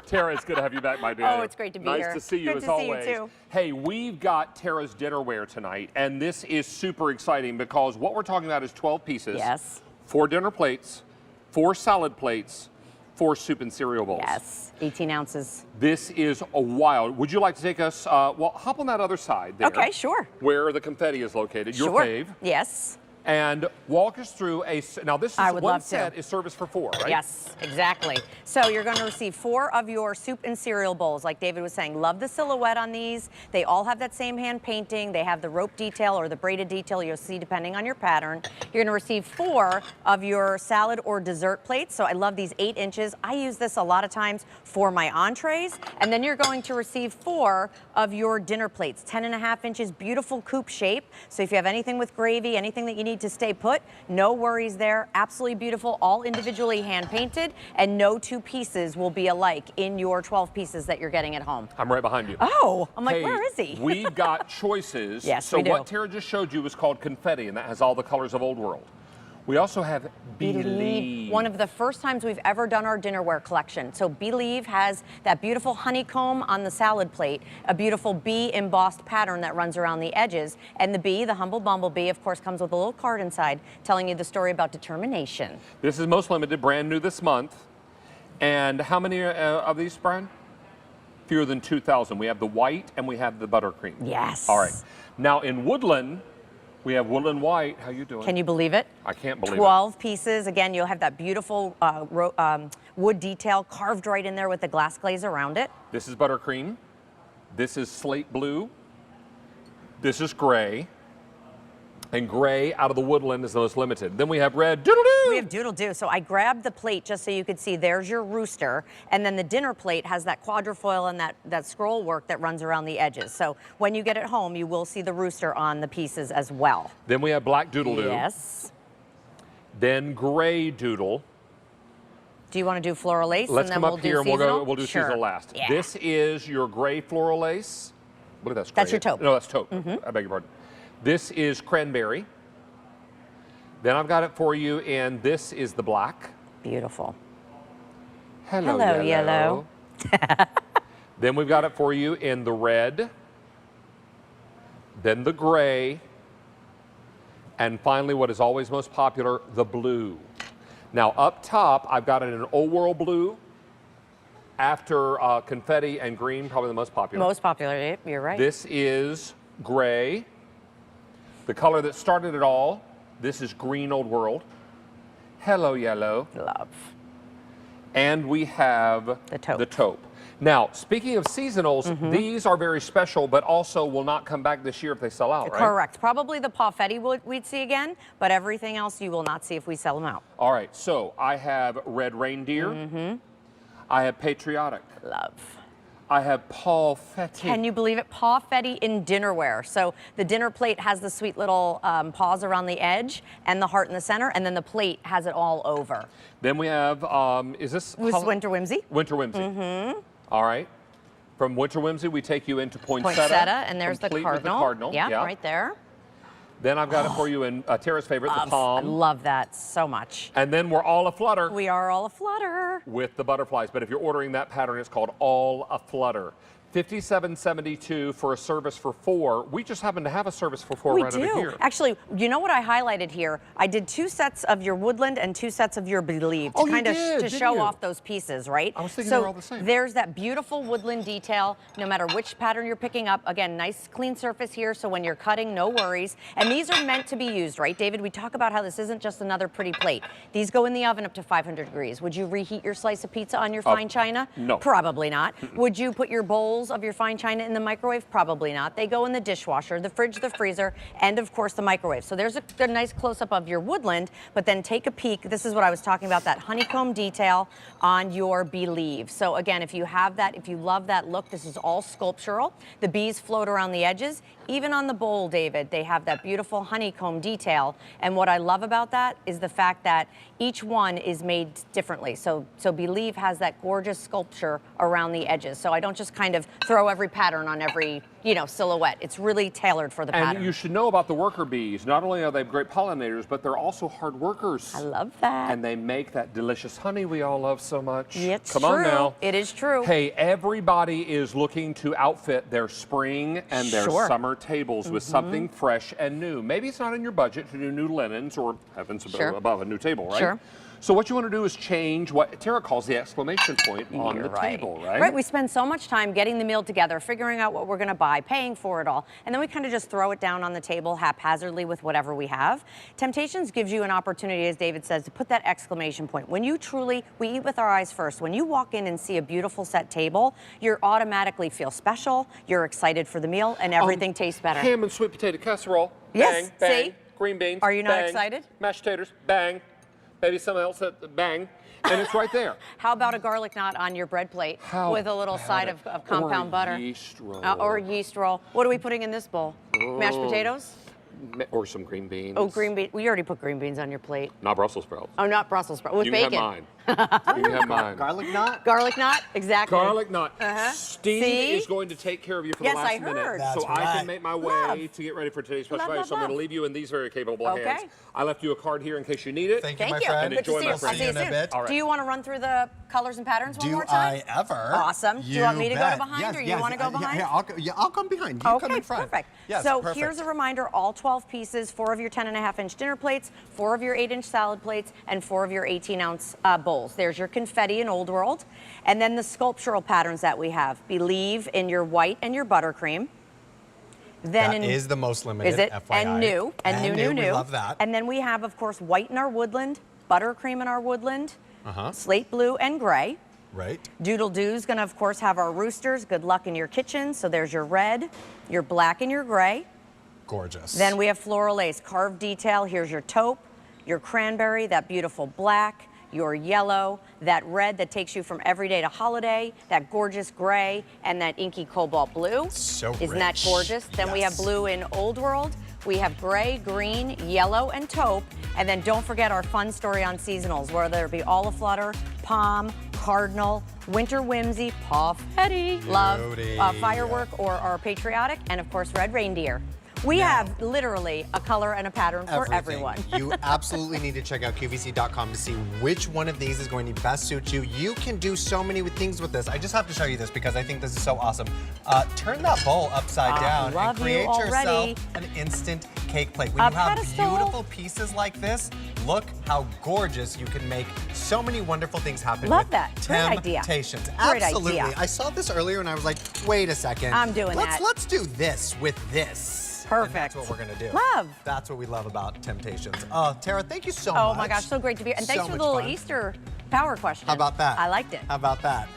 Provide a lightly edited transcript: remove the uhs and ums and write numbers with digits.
Tara, it's good to have you back, my dear. Oh, it's great to be here. Nice to see you Good as to see you, always. too. Hey, we've got Tara's dinnerware tonight, and this is super exciting because what we're talking about is 12 pieces. Yes. 4 dinner plates, 4 salad plates, 4 soup and cereal bowls. Yes, 18 ounces. This is a wild. Would you like to take us, well, hop on that other side there. Okay, sure. Where the confetti is located, your Sure. fave. Yes. And walk us through now this is I would one love to. set is service for 4, right? Yes, exactly. So you're going to receive 4 of your soup and cereal bowls, like David was saying. Love the silhouette on these. They all have that same hand painting. They have the rope detail or the braided detail you'll see depending on your pattern. You're going to receive 4 of your salad or dessert plates. So I love these 8 inches. I use this a lot of times for my entrees. And then you're going to receive 4 of your dinner plates, 10.5 inches, beautiful coupe shape. So if you have anything with gravy, anything that you need to stay put, no worries there. Absolutely beautiful, all individually hand painted, and no 2 pieces will be alike in your 12 pieces that you're getting at home. I'm right behind you. Oh, I'm like, Hey, where is he? We've got choices. Yes, so we do. what Tara just showed you was called confetti, and that has all the colors of Old World. We also have Believe. One of the first times we've ever done our dinnerware collection. So Believe has that beautiful honeycomb on the salad plate, a beautiful bee embossed pattern that runs around the edges. And the bee, the humble bumblebee, of course, comes with a little card inside telling you the story about determination. This is most limited, brand new this month. And how many of these, Brian? Fewer than 2,000. We have the white and we have the buttercream. Yes. All right. Now in Woodland, we have Woodland White. How you doing? Can you believe it? I can't believe 12 pieces. Again, you'll have that beautiful wood detail carved right in there with the glass glaze around it. This is buttercream. This is slate blue. This is gray. And gray out of the Woodland is the most limited. Then we have red doodle-doo. We have doodle-doo. So I grabbed the plate just so you could see there's your rooster. And then the dinner plate has that quadrifoil and that scroll work that runs around the edges. So when you get it home, you will see the rooster on the pieces as well. Then we have black doodle-doo. Yes. Then gray doodle. Do you want to do floral lace? Let's and then come up here and we'll do sure. seasonal last. Yeah. This is your gray floral lace. Look at that. That's your taupe. No, that's taupe. I beg your pardon. This is cranberry. Then I've got it for you, and this is the black. Beautiful. Hello, yellow. Then we've got it for you in the red. Then the gray. And finally, what is always most popular, the blue. Now, up top, I've got it in an Old World blue. After confetti and green, probably the most popular. Most popular, you're right. This is gray. The color that started it all. This is green Old World. Hello, yellow. Love. And we have the taupe. The taupe. Now, speaking of seasonals, these are very special, but also will not come back this year if they sell out, right? Correct. Probably the Pawfetti we'd see again, but everything else you will not see if we sell them out. All right, so I have red reindeer. I have patriotic. Love. I have Pawfetti. Can you believe it? Pawfetti in dinnerware. So the dinner plate has the sweet little paws around the edge and the heart in the center, and then the plate has it all over. Then we have, is this? Winter Whimsy. Winter Whimsy. All right. From Winter Whimsy, we take you into poinsettia. And there's the cardinal. With the cardinal. Yeah, right there. Then I've got it for you in Tara's favorite, the palm. I love that so much. And then we're all aflutter. We are all aflutter. With the butterflies. But if you're ordering that pattern, it's called all aflutter. $57.72 for a service for 4. We just happen to have a service for 4 right over here. Actually, you know what I highlighted here? I did 2 sets of your Woodland and 2 sets of your Believe to kind of to show off those pieces, right? I was thinking they were all the same. There's that beautiful Woodland detail, no matter which pattern you're picking up. Again, nice clean surface here, so when you're cutting, no worries. And these are meant to be used, right, David? We talk about how this isn't just another pretty plate. These go in the oven up to 500 degrees. Would you reheat your slice of pizza on your fine china? No. Probably not. Would you put your bowls of your fine china in the microwave? Probably not. They go in the dishwasher, the fridge, the freezer, and of course the microwave. So there's a nice close-up of your Woodland, but then take a peek. This is what I was talking about, that honeycomb detail on your Believe. So again, if you have that, if you love that look, this is all sculptural. The bees float around the edges. Even on the bowl, David, they have that beautiful honeycomb detail. And what I love about that is the fact that each one is made differently. So Believe has that gorgeous sculpture around the edges. So I don't just kind of throw every pattern on every, silhouette. It's really tailored for the pattern. And you should know about the worker bees. Not only are they great pollinators, but they're also hard workers. I love that. And they make that delicious honey we all love so much. It's Come true. on now. It is true. Hey, everybody is looking to outfit their spring and their summer tables with something fresh and new. Maybe it's not in your budget to do new linens or heavens above a new table, right? Sure. So what you want to do is change what Tara calls the exclamation point on the table, right? Right, we spend so much time getting the meal together, figuring out what we're going to buy, paying for it all, and then we kind of just throw it down on the table haphazardly with whatever we have. Temp-tations gives you an opportunity, as David says, to put that exclamation point. When you we eat with our eyes first. When you walk in and see a beautiful set table, you automatically feel special, you're excited for the meal, and everything tastes better. Ham and sweet potato casserole, Yes, bang, bang. see? Green beans, Are you not bang. excited? Mashed taters, bang. Maybe something else, bang. And it's right there. How about a garlic knot on your bread plate with a little side of compound butter? Yeast roll. Or a yeast roll. What are we putting in this bowl? Mashed potatoes? Or some green beans. Oh, green beans. We already put green beans on your plate. Not Brussels sprouts. Oh, not Brussels sprouts. With You bacon. can have mine. You can have mine. Garlic knot? Garlic knot? Exactly. Garlic knot. Steve See? is going to take care of you for Yes, the last I minute. heard. That's so I can right. make my way Love. to get ready for today's special Love, value. love, So I'm going to love. leave you in these very capable Okay. hands. I left you a card here in case you need it. Thank you, my Thank you. friend. And Good to enjoy see my you. friend. I'll see you See you in a soon. bit. All right. Do you want to run through the colors and patterns one Do more time? I ever? Awesome. Do you want me to go bet. to behind, Yes, or you yes. want to go behind? I'll come behind. You come in front. Perfect. Yes, so perfect. here's a reminder, all 12 pieces, 4 of your 10.5-inch dinner plates, 4 of your 8-inch salad plates, and 4 of your 18-ounce bowls. There's your confetti in Old World. And then the sculptural patterns that we have. Believe in your white and your buttercream. Then That is the most limited, Is it? FYI. And new. And new. We love that. And then we have, of course, white in our woodland, buttercream in our woodland, slate blue and gray. Right. Doodle Doo's gonna, of course, have our roosters. Good luck in your kitchen. So there's your red, your black, and your gray. Gorgeous. Then we have floral lace, carved detail. Here's your taupe, your cranberry, that beautiful black, your yellow, that red that takes you from everyday to holiday, that gorgeous gray, and that inky cobalt blue. So Isn't that rich. gorgeous? Then we have Yes. blue in Old World. We have gray, green, yellow, and taupe. And then don't forget our fun story on seasonals, whether it be olive flutter, palm, cardinal, winter whimsy, pawfetti, love, Beauty. firework, or our patriotic, and of course red reindeer. We have literally a color and a pattern for everyone. You absolutely need to check out QVC.com to see which one of these is going to best suit you. You can do so many things with this. I just have to show you this because I think this is so awesome. Turn that bowl upside down love and you create already. yourself an instant cake plate. When A you have pedestal. beautiful pieces like this, look how gorgeous you can make so many wonderful things happen Love with that. Great idea. Temp-tations. Great Absolutely. idea. I saw this earlier and I was like, wait a second. I'm doing that. Let's do this with this. Perfect. And that's what we're going to do. Love. That's what we love about Temp-tations. Tara, thank you so much. Oh my gosh, so great to be here. And thanks So for the much little fun. Easter power question. How about that? I liked it. How about that?